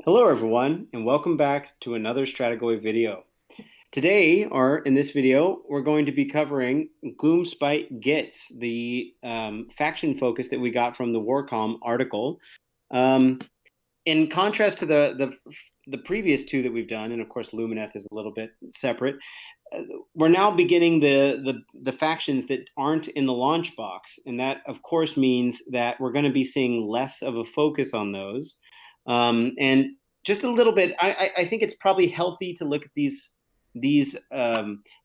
Hello everyone, and welcome back to another Stratagoy video. Today, or in this video, we're going to be covering Gloomspite Gitz, the faction focus that we got from the Warcom article. In contrast to the previous two that we've done, and of course Lumineth is a little bit separate, we're now beginning the factions that aren't in the launch box, and that of course means that we're going to be seeing less of a focus on those. And just a little bit, I think it's probably healthy to look at these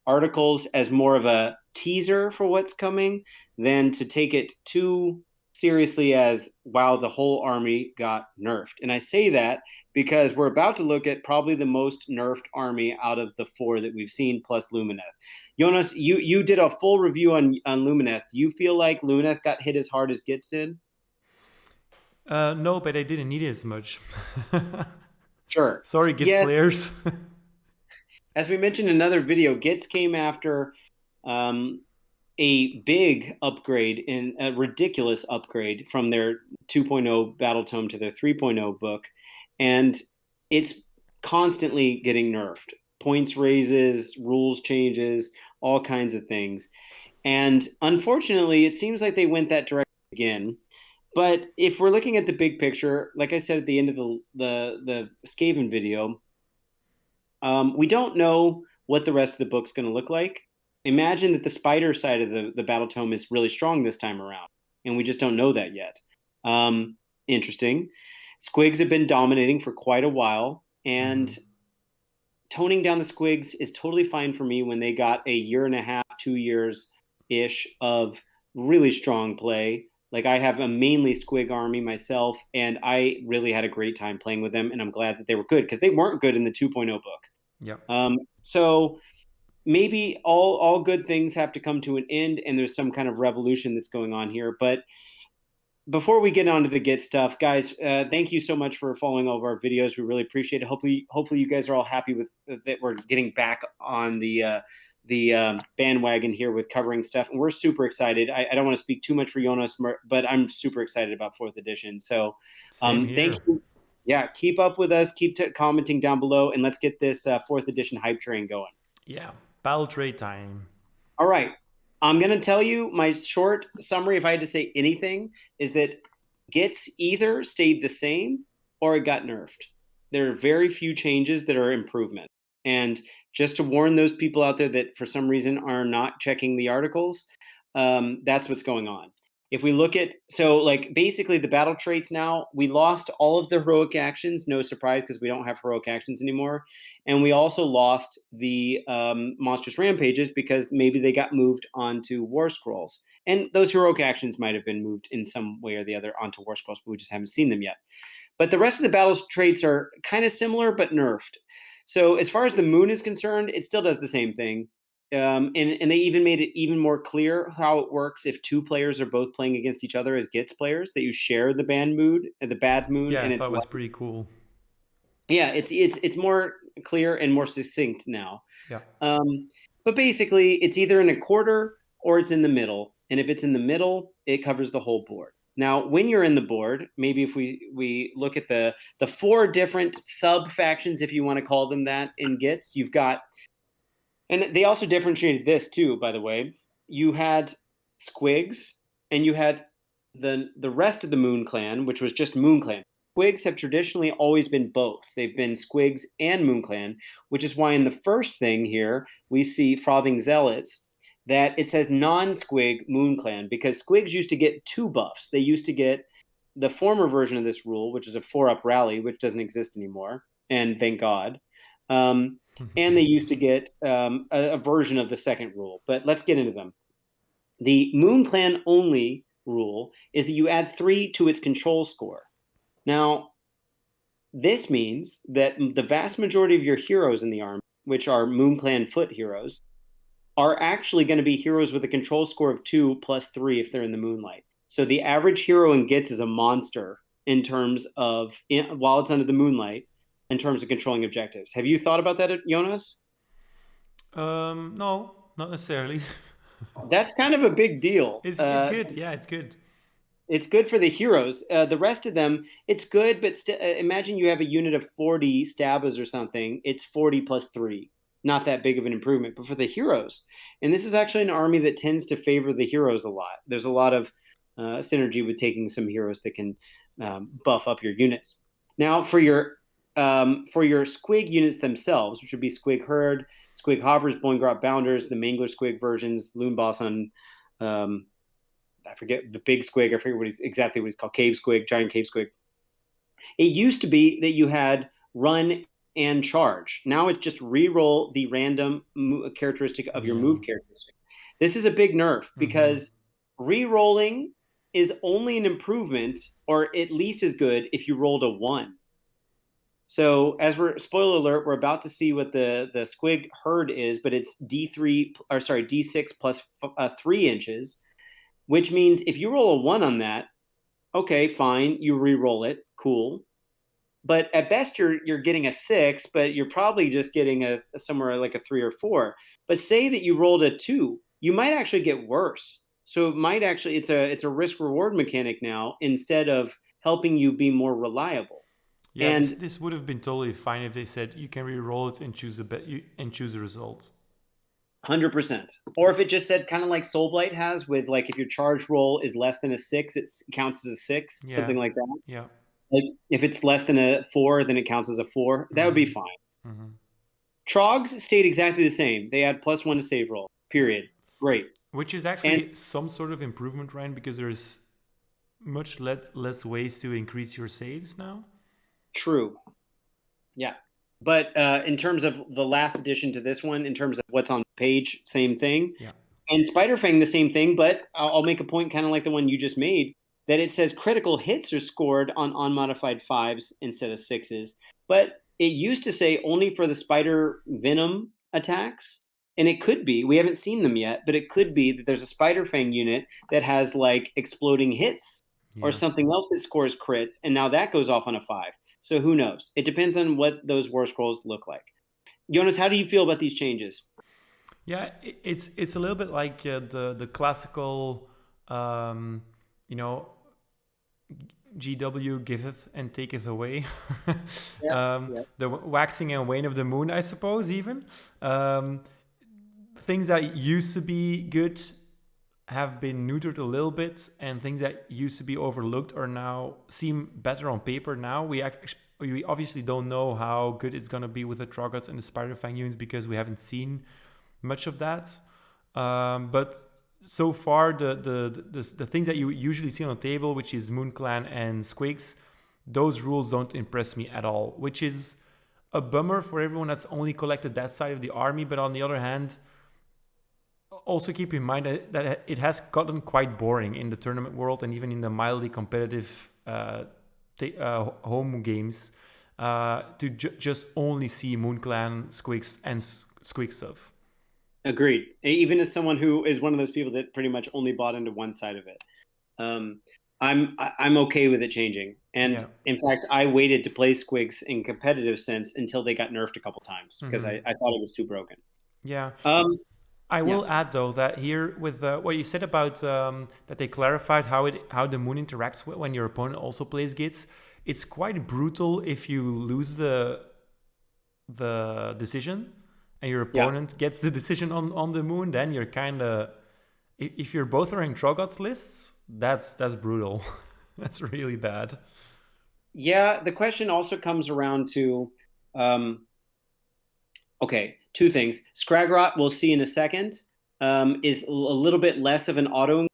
articles as more of a teaser for what's coming than to take it too seriously as, wow, the whole army got nerfed. And I say that because we're about to look at probably the most nerfed army out of the four that we've seen, plus Lumineth. Jonas, you did a full review on Lumineth. Do you feel like Lumineth got hit as hard as Gitz did? No, but I didn't need it as much. Sure. Sorry, Gitz Yeah, players. as we mentioned in another video, Gitz came after a big upgrade, in a ridiculous upgrade from their 2.0 battle tome to their 3.0 book, and it's constantly getting nerfed. Points raises, rules changes, all kinds of things. And unfortunately, it seems like they went that direction again. But if we're looking at the big picture, like I said at the end of the Skaven video, we don't know what the rest of the book's going to look like. Imagine that the spider side of the battle tome is really strong this time around, and we just don't know that yet. Interesting. Squigs have been dominating for quite a while, and toning down the Squigs is totally fine for me when they got a year and a half, 2 years-ish of really strong play. Like, I have a mainly Squig army myself, and I really had a great time playing with them, and I'm glad that they were good because they weren't good in the 2.0 book. Yeah. So maybe all good things have to come to an end, and there's some kind of revolution that's going on here. But before we get on to the Git stuff, guys, thank you so much for following all of our videos. We really appreciate it. Hopefully you guys are all happy with that. We're getting back on the bandwagon here with covering stuff, and we're super excited. I don't want to speak too much for Jonas, but I'm super excited about 4th edition. So Same here. thank you. Yeah, keep up with us. Keep commenting down below, and let's get this 4th edition hype train going. Yeah. Battle trade time. All right. I'm going to tell you my short summary, if I had to say anything, is that Gitz either stayed the same or it got nerfed. There are very few changes that are improvements. And just to warn those people out there that for some reason are not checking the articles, that's what's going on. If we look at, so like basically the battle traits now, we lost all of the heroic actions, no surprise because we don't have heroic actions anymore. And we also lost the monstrous rampages because maybe they got moved onto war scrolls. And those heroic actions might have been moved in some way or the other onto war scrolls, but we just haven't seen them yet. But the rest of the battle traits are kind of similar, but nerfed. So as far as the moon is concerned, it still does the same thing. And they even made it even more clear how it works if two players are both playing against each other as Gitz players, that you share the bad moon, Yeah, I and thought it's it was pretty cool. yeah, it's more clear and more succinct now. Yeah. But basically, it's either in a quarter or it's in the middle, and if it's in the middle, it covers the whole board. Now, when you're in the board, maybe if we look at the four different sub factions, if you want to call them that, in Gitz, you've got. And they also differentiated this too, by the way. You had Squigs, and you had the rest of the Moon Clan, which was just Moon Clan. Squigs have traditionally always been both. They've been Squigs and Moon Clan, which is why in the first thing here we see Frothing Zealots that it says non-Squig Moon Clan, because Squigs used to get two buffs. They used to get the former version of this rule, which is a 4-up rally, which doesn't exist anymore, and thank God. And they used to get a version of the second rule. But let's get into them. The Moon Clan only rule is that you add 3 to its control score. Now, this means that the vast majority of your heroes in the army, which are Moon Clan foot heroes, are actually going to be heroes with a control score of 2 plus 3 if they're in the Moonlight. So the average hero in Gitz is a monster in terms of, while it's under the Moonlight, in terms of controlling objectives. Have you thought about that, Jonas? No, not necessarily. That's kind of a big deal. It's good. Yeah, it's good. It's good for the heroes. The rest of them, it's good, but imagine you have a unit of 40 stabbers or something. It's 40 plus 3. Not that big of an improvement. But for the heroes, and this is actually an army that tends to favor the heroes a lot. There's a lot of synergy with taking some heroes that can buff up your units. Now, for your Squig units themselves, which would be Squig Herd, Squig Hoppers, Boingrot Bounders, the Mangler Squig versions, Loon Boss on I forget the big squig. I forget exactly what he's called. Cave squig, giant cave squig. It used to be that you had run and charge. Now it's just re-roll the random characteristic of your move characteristic. This is a big nerf because re-rolling is only an improvement, or at least as good if you rolled a 1. So as spoiler alert, we're about to see what the Squig Herd is, but it's D6 plus 3 inches. Which means if you roll a 1 on that, okay, fine, you re-roll it, cool. But at best, you're getting a 6, but you're probably just getting somewhere like a 3 or 4. But say that you rolled a 2, you might actually get worse. So it might actually it's a risk reward mechanic now instead of helping you be more reliable. Yeah, and this would have been totally fine if they said you can re-roll it and choose the result. 100%. Or if it just said kind of like Soulblight has with like if your charge roll is less than a 6, it counts as a 6, something like that. Yeah. Like if it's less than a 4, then it counts as a 4. That would be fine. Trogs stayed exactly the same. They had +1 to save roll. Period. Great. Which is actually some sort of improvement, Ryan, because there's much less ways to increase your saves now. True. Yeah. But in terms of the last addition to this one, in terms of what's on the page, same thing. Yeah. And Spiderfang, the same thing. But I'll make a point kind of like the one you just made, that it says critical hits are scored on unmodified 5s instead of 6s. But it used to say only for the spider venom attacks. And it could be, we haven't seen them yet, but it could be that there's a Spiderfang unit that has like exploding hits or something else that scores crits. And now that goes off on a 5. So who knows? It depends on what those war scrolls look like. Jonas, how do you feel about these changes? Yeah, it's a little bit like the classical, GW giveth and taketh away. The waxing and wane of the moon, I suppose, even. Things that used to be good have been neutered a little bit, and things that used to be overlooked are now seem better on paper now. We obviously don't know how good it's going to be with the Troggoths and the Spiderfang units because we haven't seen much of that. But so far, the things that you usually see on the table, which is Moon Clan and Squigs, those rules don't impress me at all, which is a bummer for everyone that's only collected that side of the army. But on the other hand, also keep in mind that it has gotten quite boring in the tournament world and even in the mildly competitive home games to just only see Moon Clan, Squigs, and Squig stuff. Agreed. Even as someone who is one of those people that pretty much only bought into one side of it, I'm okay with it changing. And in fact, I waited to play Squigs in competitive sense until they got nerfed a couple times because I thought it was too broken. Yeah. I will add though that here with what you said about that they clarified how the moon interacts when your opponent also plays Gitz. It's quite brutal if you lose the decision and your opponent gets the decision on the moon. Then you're kind of, if you're both are in Troggoth's lists, that's brutal. That's really bad. Yeah, the question also comes around to two things. Scragrott, we'll see in a second, is a little bit less of an auto,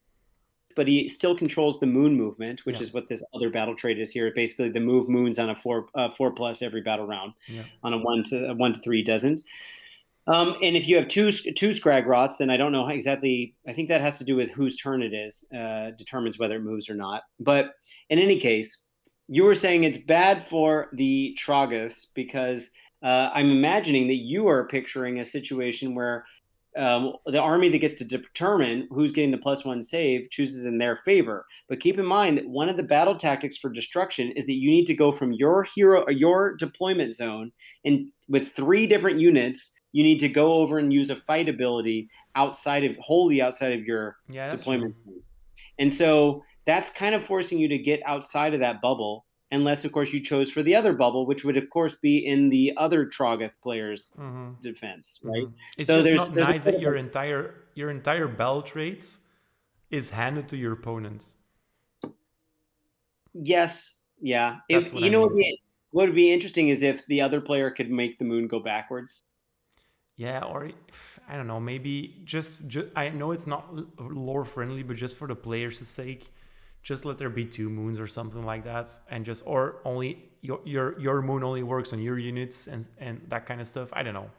but he still controls the moon movement, which is what this other battle trait is here. Basically, the move moons on a 4+ every battle round. On a 1 to 3 doesn't. And if you have two Scragrotts, then I don't know exactly. I think that has to do with whose turn it is, determines whether it moves or not. But in any case, you were saying it's bad for the Troggoths because I'm imagining that you are picturing a situation where the army that gets to determine who's getting the +1 save chooses in their favor. But keep in mind that one of the battle tactics for destruction is that you need to go from your deployment zone, and with 3 different units, you need to go over and use a fight ability wholly outside of your deployment zone. And so that's kind of forcing you to get outside of that bubble, unless, of course, you chose for the other bubble, which would, of course, be in the other Troggoth player's defense, right? It's So just not there's a nice bit that of a, your entire battle traits is handed to your opponents. yes, yeah. That's If what I you know mean. what would be interesting is if the other player could make the moon go backwards. Yeah, or I don't know, maybe just I know it's not lore friendly, but just for the players' sake, just let there be two moons or something like that, and just or only your moon only works on your units and that kind of stuff. I don't know.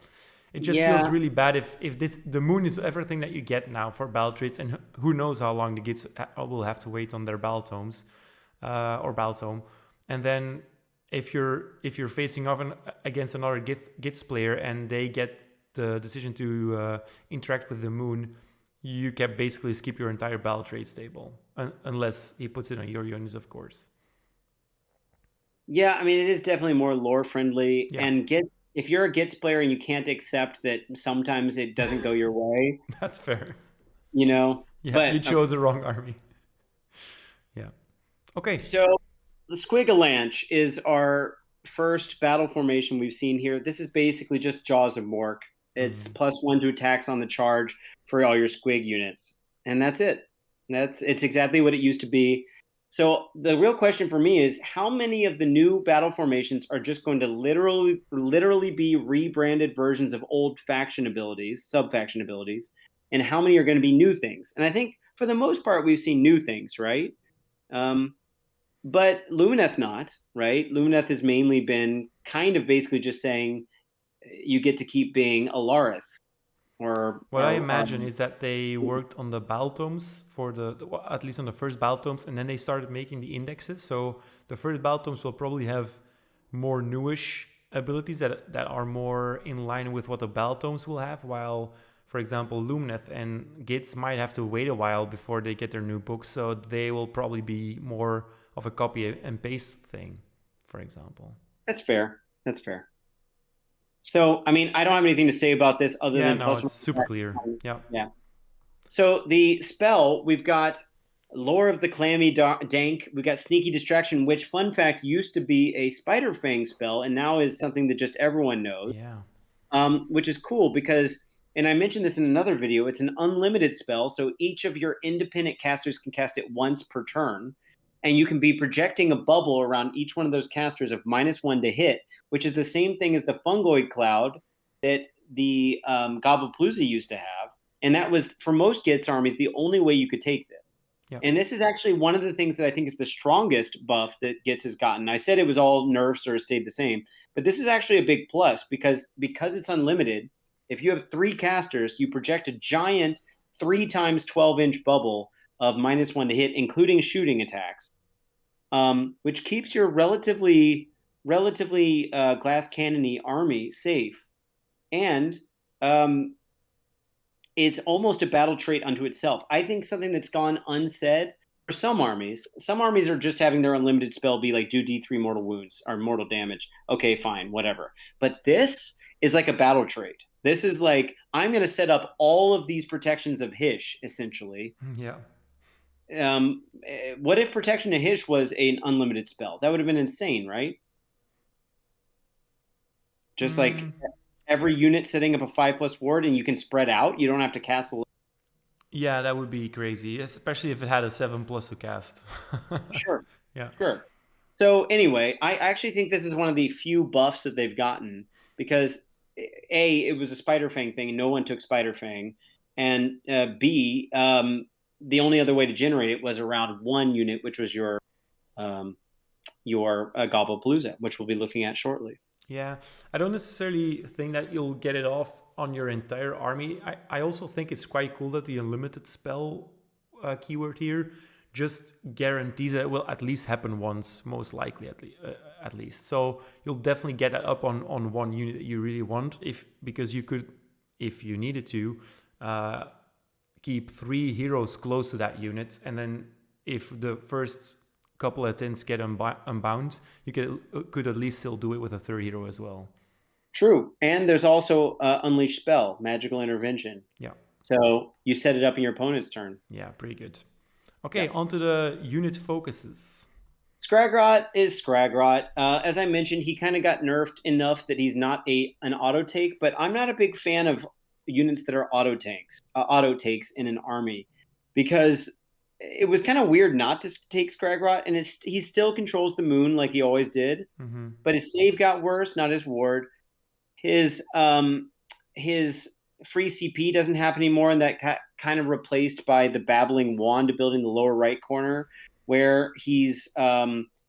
It just feels Yeah, really bad if this the moon is everything that you get now for battle traits, and who knows how long the Gitz will have to wait on their battle tomes or battle tome, and then if you're facing off against another Gitz player and they get the decision to interact with the moon, you can basically skip your entire battle traits table unless he puts it on your units, of course. yeah. I mean, it is definitely more lore friendly. Yeah, And Gitz, if you're a Gitz player and you can't accept that sometimes it doesn't go your way, that's fair. you know. Yeah, you But chose the wrong army. Yeah. Okay. so the Squigalanche is our first battle formation we've seen here. This is basically just Jaws of Mork. It's +1 to attacks on the charge for all your Squig units, and that's it. It's exactly what it used to be. So the real question for me is how many of the new battle formations are just going to literally be rebranded versions of old faction abilities, sub-faction abilities, and how many are going to be new things? And I think for the most part we've seen new things, right? Um, but Lumineth not, right? Lumineth has mainly been kind of basically just saying you get to keep being a Larith What I imagine is that they worked on the Baltomes for well, at least on the first Baltomes, and then they started making the indexes. So the first Baltomes will probably have more newish abilities that are more in line with what the Baltomes will have, while, for example, Lumineth and Gitz might have to wait a while before they get their new books, so they will probably be more of a copy and paste thing, for example. That's fair. That's fair. So, I mean, I don't have anything to say about this other Yeah, than no, plus it's one. super clear. Yeah. Yeah. So the spell, we've got Lore of the Clammy Dank. We've got Sneaky Distraction, which, fun fact, used to be a Spider Fang spell and now is something that just everyone knows, Yeah. which is cool because, and I mentioned this in another video, it's an unlimited spell. So each of your independent casters can cast it once per turn. And you can be projecting a bubble around each one of those casters of -1 to hit, which is the same thing as the fungoid cloud that the Gobbapalooza used to have. And that was, for most Gitz armies, the only way you could take this. Yeah. And this is actually one of the things that I think is the strongest buff that Gitz has gotten. I said it was all nerfs or stayed the same, but this is actually a big plus because it's unlimited. If you have 3 casters, you project a giant 3 times 12-inch bubble of -1 to hit, including shooting attacks, which keeps your relatively glass cannony army safe, and is almost a battle trait unto itself. I think something that's gone unsaid for some armies. Some armies are just having their unlimited spell be like do D3 mortal wounds or mortal damage. Okay, fine, whatever. But this is like a battle trait. This is like, I'm going to set up all of these protections of Hish, essentially. Yeah. What if Protection to Hish was an unlimited spell? That would have been insane, right? Just like every unit setting up a 5+ ward and you can spread out. You don't have to cast a. Yeah, that would be crazy, especially if it had a 7+ to cast. Sure. Yeah. Sure. So anyway, I actually think this is one of the few buffs that they've gotten because A, it was a Spider Fang thing and no one took Spider Fang. And B, the only other way to generate it was around one unit, which was your Gobbapalooza, which we'll be looking at shortly. Yeah, I don't necessarily think that you'll get it off on your entire army. I also think it's quite cool that the unlimited spell keyword here just guarantees that it will at least happen once, most likely at least. So you'll definitely get that up on one unit that you really want, because you could, if you needed to, keep 3 heroes close to that unit, and then if the first couple of tints get unbound, you could at least still do it with a 3rd hero as well. True. And there's also Unleash Spell, Magical Intervention. Yeah. So you set it up in your opponent's turn. Yeah, pretty good. Okay, onto the unit focuses. Scragrott is Scragrott. As I mentioned, he kind of got nerfed enough that he's not an auto take, but I'm not a big fan of units that are auto takes in an army, because it was kind of weird not to take Scragrott, and he still controls the moon like he always did, but his save got worse, not his ward. His free CP doesn't happen anymore, and that kind of replaced by the babbling wand ability in the lower right corner, where he's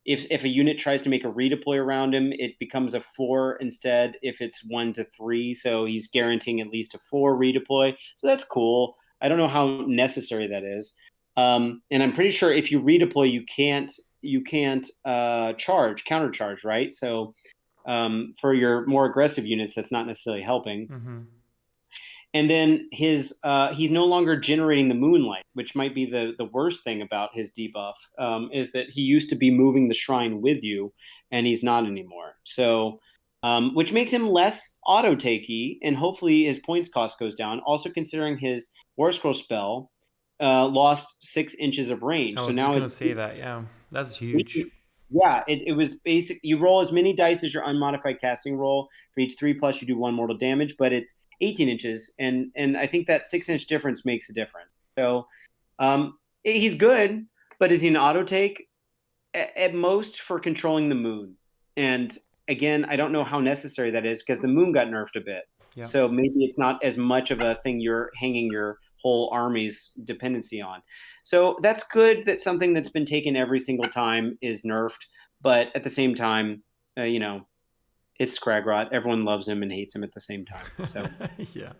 if a unit tries to make a redeploy around him, it becomes a 4 instead if it's 1 to 3. So he's guaranteeing at least a 4 redeploy. So that's cool. I don't know how necessary that is. And I'm pretty sure if you redeploy, you can't countercharge, right? So for your more aggressive units, that's not necessarily helping. And then he's no longer generating the moonlight, which might be the worst thing about his debuff, is that he used to be moving the shrine with you, and he's not anymore. So, which makes him less auto-takey, and hopefully his points cost goes down. Also considering his War Scroll spell lost 6 inches of range. I was just going to say that, yeah. That's huge. Yeah, it was basic. You roll as many dice as your unmodified casting roll. For each 3+, you do 1 mortal damage, but it's 18 inches, and I think that 6-inch difference makes a difference. So he's good, but is he an auto take? At most for controlling the moon. And again, I don't know how necessary that is, because the moon got nerfed a bit. Yeah. So maybe it's not as much of a thing you're hanging your whole army's dependency on. So that's good that something that's been taken every single time is nerfed, but at the same time, it's Scragrott. Everyone loves him and hates him at the same time. So yeah.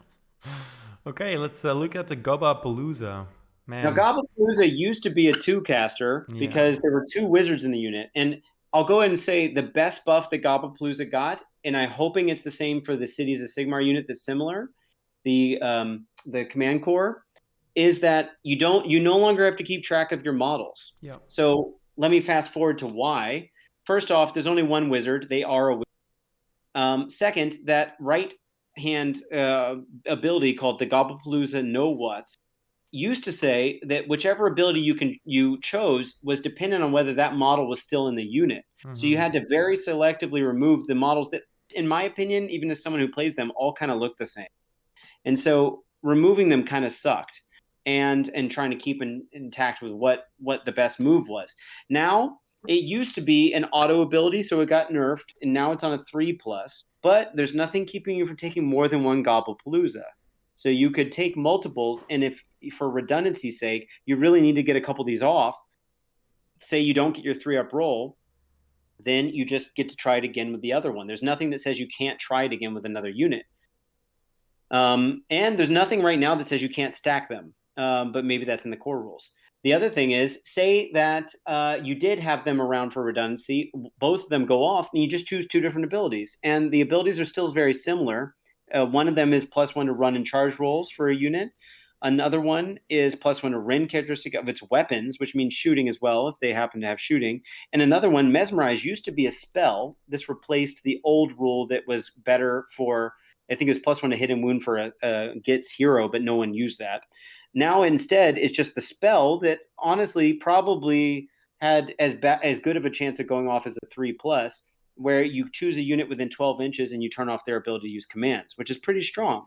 Okay, let's look at the Gobbapalooza. Man. Now, Gobbapalooza used to be a 2-caster because there were 2 wizards in the unit. And I'll go ahead and say the best buff that Gobbapalooza got, and I'm hoping it's the same for the Cities of Sigmar unit that's similar, the Command Corps, is that you no longer have to keep track of your models. Yeah. So let me fast forward to why. First off, there's only one wizard. They are a wizard. Second, that right-hand ability called the Gobbapalooza Know What's used to say that whichever ability you chose was dependent on whether that model was still in the unit. So you had to very selectively remove the models that, in my opinion, even as someone who plays them, all kind of look the same. And so removing them kind of sucked, and trying to keep intact with what the best move was. Now, it used to be an auto ability, so it got nerfed, and now it's on a 3+, but there's nothing keeping you from taking more than one Gobbapalooza. So you could take multiples, and if, for redundancy's sake, you really need to get a couple of these off, say you don't get your 3-up roll, then you just get to try it again with the other one. There's nothing that says you can't try it again with another unit. And there's nothing right now that says you can't stack them, but maybe that's in the core rules. The other thing is, say that you did have them around for redundancy, both of them go off, and you just choose 2 different abilities. And the abilities are still very similar. One of them is +1 to run and charge rolls for a unit. Another one is +1 to rend characteristic of its weapons, which means shooting as well, if they happen to have shooting. And another one, Mesmerize, used to be a spell. This replaced the old rule that was better for, I think it was +1 to hit and wound for a Gitz hero, but no one used that. Now, instead, it's just the spell that honestly probably had as good of a chance of going off as a 3+, where you choose a unit within 12 inches and you turn off their ability to use commands, which is pretty strong.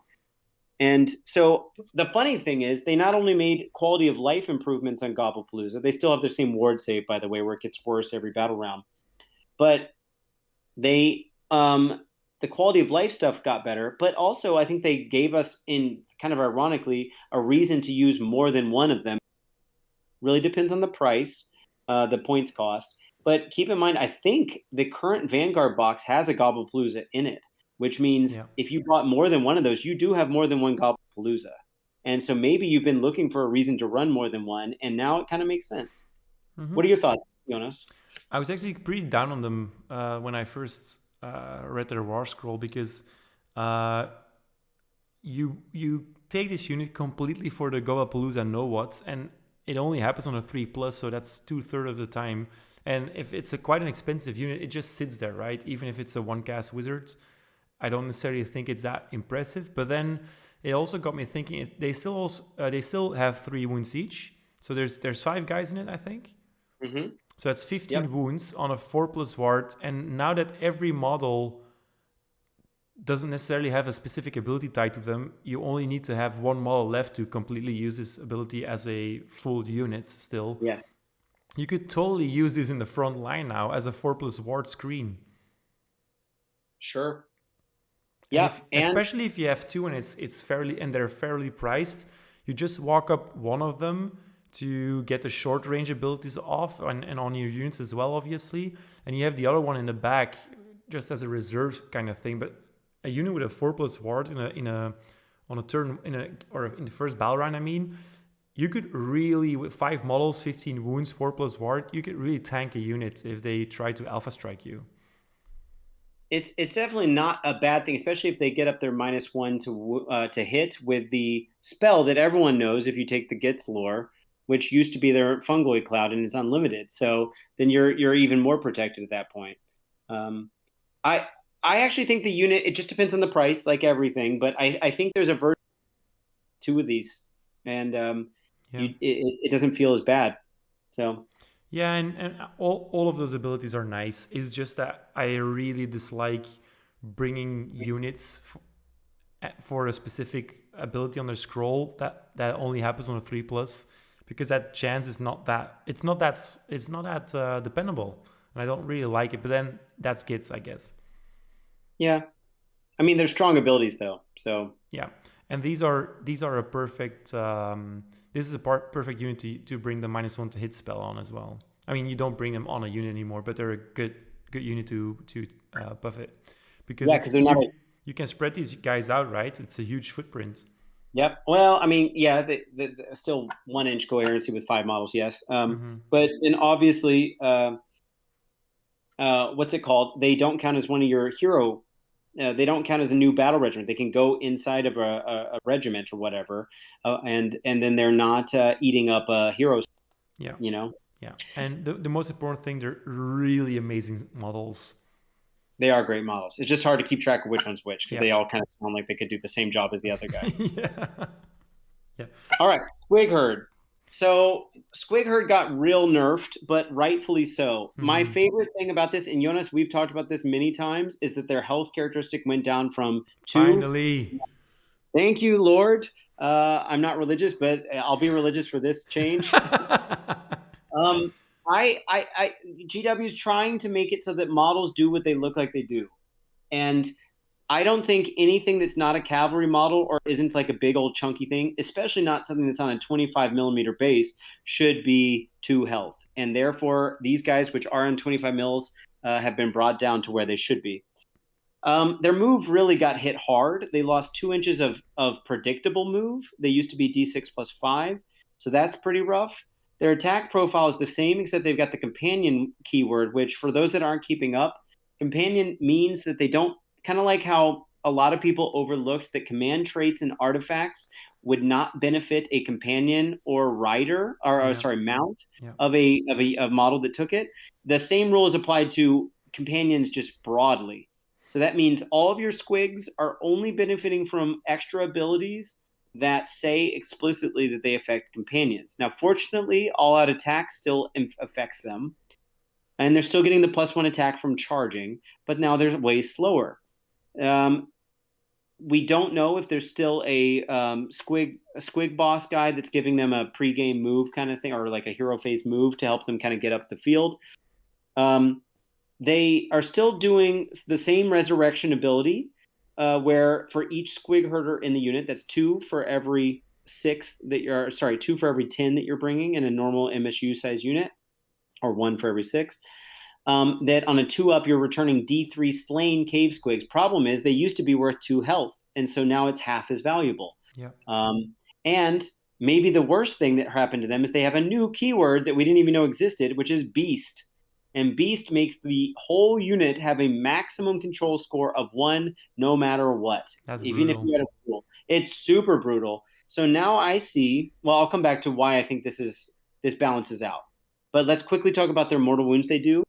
And so the funny thing is, they not only made quality of life improvements on Gobbapalooza, they still have the same ward save, by the way, where it gets worse every battle round. But they the quality of life stuff got better, but also I think they gave us, in kind of ironically, a reason to use more than one of them. Really depends on the price, the points cost. But keep in mind, I think the current Vanguard box has a Gobbapalooza in it, which means if you bought more than one of those, you do have more than one Gobbapalooza. And so maybe you've been looking for a reason to run more than one, and now it kind of makes sense. What are your thoughts, Jonas? I was actually pretty down on them when I first read their War Scroll, because you take this unit completely for the Gobbapalooza Know What's, and it only happens on a 3+, so that's 2/3 of the time. And if it's quite an expensive unit, it just sits there, right? Even if it's a 1-cast wizard, I don't necessarily think it's that impressive. But then it also got me thinking: they still have 3 wounds each, So there's 5 guys in it, I think. Mm-hmm. So that's 15 Yep. wounds on a 4+ ward. And now that every model doesn't necessarily have a specific ability tied to them, you only need to have one model left to completely use this ability as a full unit still. Yes. You could totally use this in the front line now as a 4+ ward screen. Sure. And Yeah, especially if you have 2 and they're fairly priced, you just walk up one of them to get the short range abilities off and on your units as well, obviously. And you have the other one in the back just as a reserve kind of thing. But a unit with a 4+ ward on a turn or in the first battle round, I mean, you could really, with 5 models, 15 wounds, 4+ ward, you could really tank a unit if they try to alpha strike you. it's definitely not a bad thing, especially if they get up their -1 to hit with the spell that everyone knows. If you take the Gitz lore, which used to be their fungoid cloud, and it's unlimited, so then you're even more protected at that point. I I actually think the unit, it just depends on the price, like everything, but I think there's a version 2 of these, and it doesn't feel as bad. So yeah, and all of those abilities are nice. It's just that I really dislike bringing units for a specific ability on their scroll that only happens on a 3+, because that chance is not that dependable, and I don't really like it. But then that's Gitz, I guess. yeah, I mean, they're strong abilities though. So yeah, and these are a perfect. This is a perfect unit to bring the -1 to hit spell on as well. I mean, you don't bring them on a unit anymore, but they're a good unit to buff it, because they're not. You can spread these guys out, right? It's a huge footprint. Yep. Well, I mean, yeah, they still 1-inch coherency with 5 models, yes. But then obviously, what's it called? They don't count as one of your hero. They don't count as a new battle regiment. They can go inside of a regiment or whatever, and then they're not eating up heroes. Yeah. You know. Yeah, and the most important thing, they're really amazing models. They are great models. It's just hard to keep track of which one's which, because they all kind of sound like they could do the same job as the other guy. Yeah. All right, Squig Herd. So Squig Herd got real nerfed, but rightfully so. My favorite thing about this, and Jonas, we've talked about this many times, is that their health characteristic went down from 2. Finally. Thank you, Lord. I'm not religious, but I'll be religious for this change. GW is trying to make it so that models do what they look like they do. And I don't think anything that's not a cavalry model or isn't like a big old chunky thing, especially not something that's on a 25mm base, should be 2 health. And therefore, these guys, which are in 25 mils, have been brought down to where they should be. Their move really got hit hard. They lost 2 inches of predictable move. They used to be D6+5, so that's pretty rough. Their attack profile is the same, except they've got the companion keyword, which for those that aren't keeping up, companion means that they don't, kind of like how a lot of people overlooked that command traits and artifacts would not benefit a companion or rider, or mount of a model that took it. The same rule is applied to companions just broadly. So that means all of your squigs are only benefiting from extra abilities that say explicitly that they affect companions. Now, fortunately, all-out attack still affects them, and they're still getting the +1 attack from charging, but now they're way slower. We don't know if there's still a squig boss guy that's giving them a pre-game move kind of thing, or like a hero phase move to help them kind of get up the field. They are still doing the same resurrection ability, where for each squig herder in the unit, that's 2 for every 2 for every 10 that you're bringing in a normal MSU size unit, or 1 for every 6. That on a 2-up, you're returning D3 slain cave squigs. Problem is, they used to be worth 2 health, and so now it's half as valuable. Yeah. And maybe the worst thing that happened to them is they have a new keyword that we didn't even know existed, which is Beast. And Beast makes the whole unit have a maximum control score of 1 no matter what. That's even brutal. If you had a pool. It's super brutal. So now I see, well, I'll come back to why I think this balances out. But let's quickly talk about their mortal wounds they do.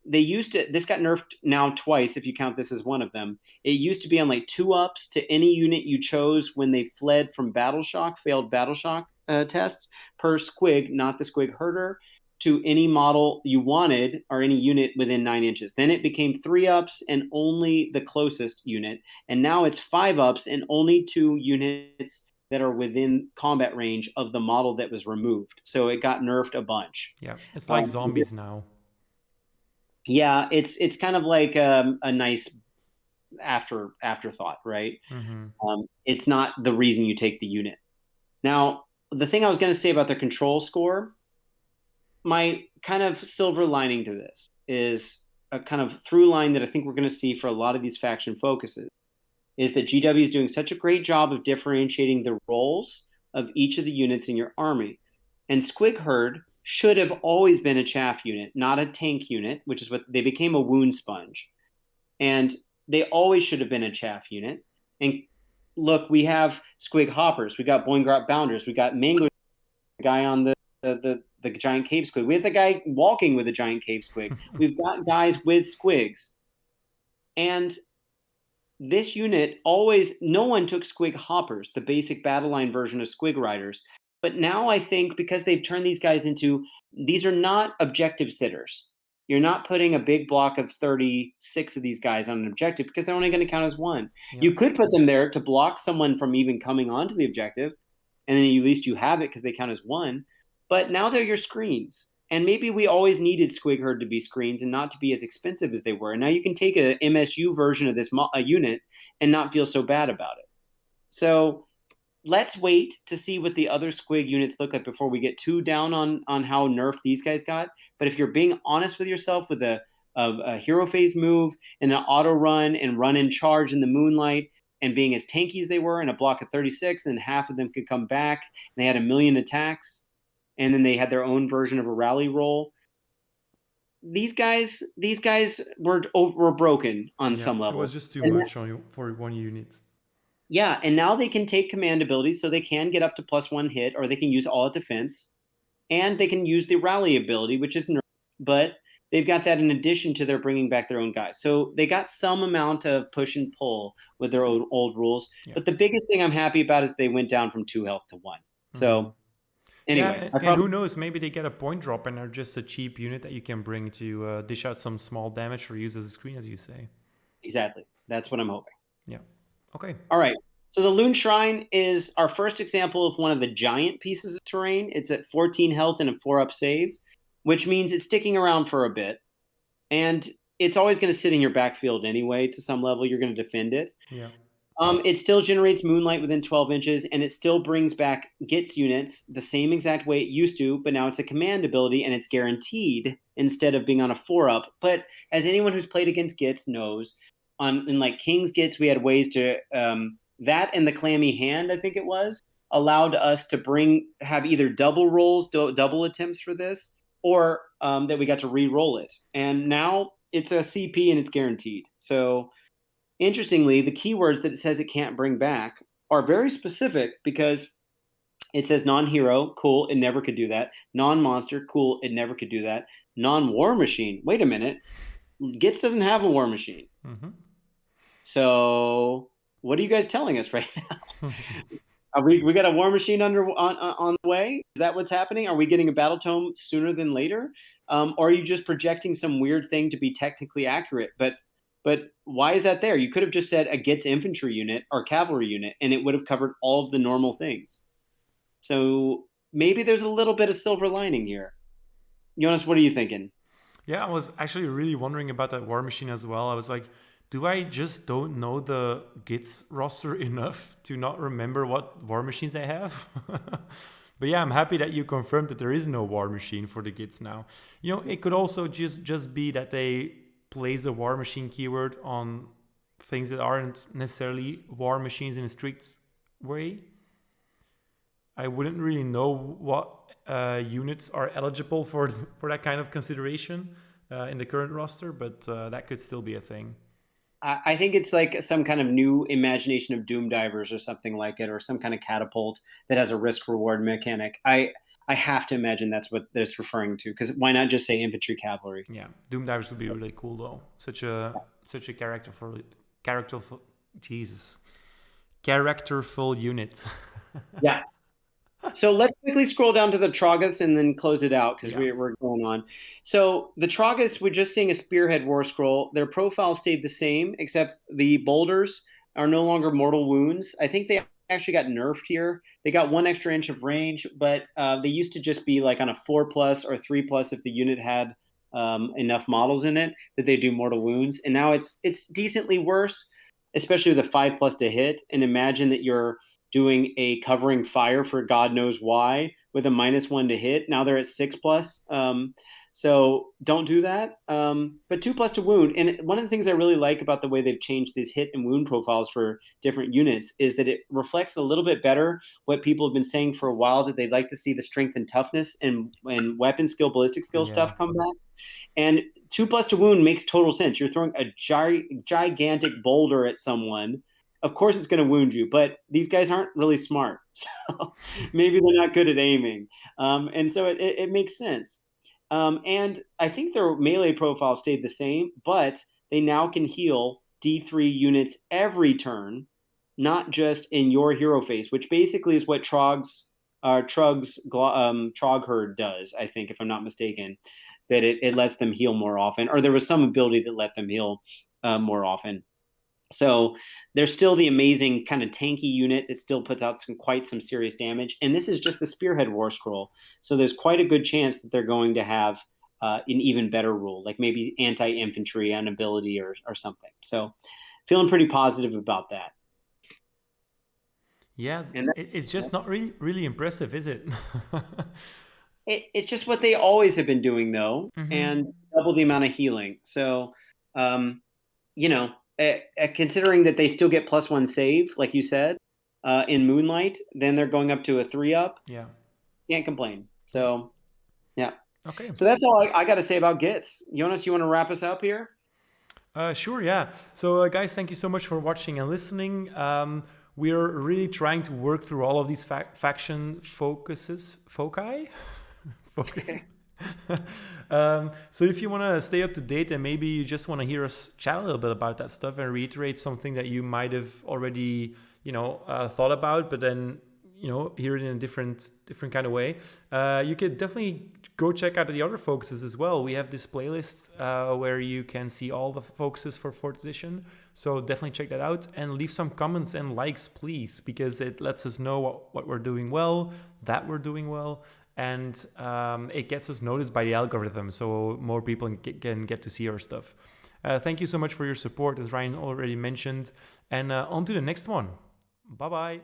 This got nerfed now twice, if you count this as one of them. It used to be on like 2-ups to any unit you chose when they fled from failed battle shock tests per squig, not the squig herder, to any model you wanted or any unit within 9 inches. Then it became 3 ups and only the closest unit. And now it's 5 ups and only 2 units that are within combat range of the model that was removed. So it got nerfed a bunch. Yeah, it's like zombies now. Yeah, it's kind of like a nice afterthought, right? It's not the reason you take the unit. Now, the thing I was going to say about the control score, my kind of silver lining to this is a kind of through line that I think we're going to see for a lot of these faction focuses, is that GW is doing such a great job of differentiating the roles of each of the units in your army. And Squig Herd should have always been a chaff unit, not a tank unit, which is what they became, a wound sponge. And they always should have been a chaff unit. And look, we have Squig Hoppers, we got Boingrot Bounders, we got Mangler, the guy on the giant cave squig. We have the guy walking with a giant cave squig. We've got guys with squigs. And this unit always, no one took Squig Hoppers, the basic battle line version of Squig Riders. But now I think because they've turned these guys into, these are not objective sitters. You're not putting a big block of 36 of these guys on an objective because they're only going to count as one. Yep. You could put them there to block someone from even coming onto the objective, and then at least you have it because they count as one. But now they're your screens. And maybe we always needed Squig Herd to be screens and not to be as expensive as they were. And now you can take a MSU version of this unit and not feel so bad about it. So let's wait to see what the other Squig units look like before we get too down on how nerfed these guys got. But if you're being honest with yourself with a hero phase move and an auto run and run and charge in the moonlight and being as tanky as they were in a block of 36, and half of them could come back and they had 1 million attacks, and then they had their own version of a rally roll. These guys were broken on some level. It was just too much for one unit. Yeah, and now they can take command abilities, so they can get up to +1 hit, or they can use all at defense, and they can use the rally ability, which is nerfed, but they've got that in addition to their bringing back their own guys. So they got some amount of push and pull with their old rules. Yeah. But the biggest thing I'm happy about is they went down from 2 health to 1. So anyway. Yeah, and who knows, maybe they get a point drop and they're just a cheap unit that you can bring to dish out some small damage or use as a screen, as you say. Exactly. That's what I'm hoping. Yeah. Okay. All right. So the Loonshrine is our first example of one of the giant pieces of terrain. It's at 14 health and a 4-up save, which means it's sticking around for a bit. And it's always going to sit in your backfield anyway. To some level, you're going to defend it. Yeah. It still generates moonlight within 12 inches, and it still brings back Gitz units the same exact way it used to, but now it's a command ability, and it's guaranteed instead of being on a 4-up. But as anyone who's played against Gitz knows, in like King's Gitz, we had ways to that and the Clammy Hand, I think it was, allowed us to have either double rolls, double attempts for this, or that we got to re-roll it. And now it's a CP and it's guaranteed. So interestingly, the keywords that it says it can't bring back are very specific because it says non-hero, cool, it never could do that. Non-monster, cool, it never could do that. Non-war machine, wait a minute, Gitz doesn't have a war machine. Mm-hmm. So what are you guys telling us right now? We got a war machine on the way? Is that what's happening? Are we getting a battle tome sooner than later? Or are you just projecting some weird thing to be technically accurate? But why is that there? You could have just said a Gitz infantry unit or cavalry unit, and it would have covered all of the normal things. So maybe there's a little bit of silver lining here. Jonas, what are you thinking? Yeah, I was actually really wondering about that war machine as well. I was like, do I just don't know the Gitz roster enough to not remember what war machines they have? But yeah, I'm happy that you confirmed that there is no war machine for the Gitz now. You know, it could also just be that they place a war machine keyword on things that aren't necessarily war machines in a strict way. I wouldn't really know what units are eligible for that kind of consideration in the current roster, but that could still be a thing. I think it's like some kind of new imagination of Doom Divers or something like it, or some kind of catapult that has a risk-reward mechanic. I have to imagine that's what it's referring to, because why not just say infantry cavalry? Yeah, Doom Divers would be really cool though. Such a characterful unit. Yeah. So let's quickly scroll down to the Troggoths and then close it out because Yeah. we're going on. So the Troggoths, we're just seeing a Spearhead War Scroll. Their profile stayed the same, except the boulders are no longer mortal wounds. I think they actually got nerfed here. They got 1 extra inch of range, but they used to just be like on a 4+ or 3+ if the unit had enough models in it that they do mortal wounds. And now it's decently worse, especially with a 5+ to hit. And imagine that you're doing a covering fire for God knows why with a -1 to hit. Now they're at 6+. So don't do that. But 2+ to wound. And one of the things I really like about the way they've changed these hit and wound profiles for different units is that it reflects a little bit better what people have been saying for a while, that they'd like to see the strength and toughness and weapon skill, ballistic skill Yeah. stuff come back. And 2+ to wound makes total sense. You're throwing a gigantic boulder at someone. Of course, it's going to wound you, but these guys aren't really smart. So maybe they're not good at aiming. And so it makes sense. And I think their melee profile stayed the same, but they now can heal D3 units every turn, not just in your hero phase, which basically is what Trog's Trog Herd does, I think, if I'm not mistaken, that it lets them heal more often, or there was some ability that let them heal more often. So they're still the amazing kind of tanky unit that still puts out quite some serious damage. And this is just the Spearhead War Scroll. So there's quite a good chance that they're going to have an even better rule, like maybe anti-infantry, an ability or something. So feeling pretty positive about that. Yeah, And that, it's just not really impressive, is it? it's just what they always have been doing, though, Mm-hmm. and double the amount of healing. So, um, you know, considering that they still get +1 save, like you said, in Moonlight, then they're going up to a 3+. Yeah. Can't complain. Yeah. So, yeah. Okay. So that's all I got to say about Gitz. Jonas, you want to wrap us up here? Sure, yeah. So, guys, thank you so much for watching and listening. We're really trying to work through all of these faction foci. Focuses. So if you want to stay up to date and maybe you just want to hear us chat a little bit about that stuff and reiterate something that you might have already, thought about, but then, hear it in a different kind of way, you could definitely go check out the other focuses as well. We have this playlist where you can see all the focuses for 4th edition. So definitely check that out and leave some comments and likes, please, because it lets us know what we're doing well, that we're doing well. And it gets us noticed by the algorithm, so more people can get to see our stuff. Thank you so much for your support, as Ryan already mentioned. And on to the next one. Bye-bye.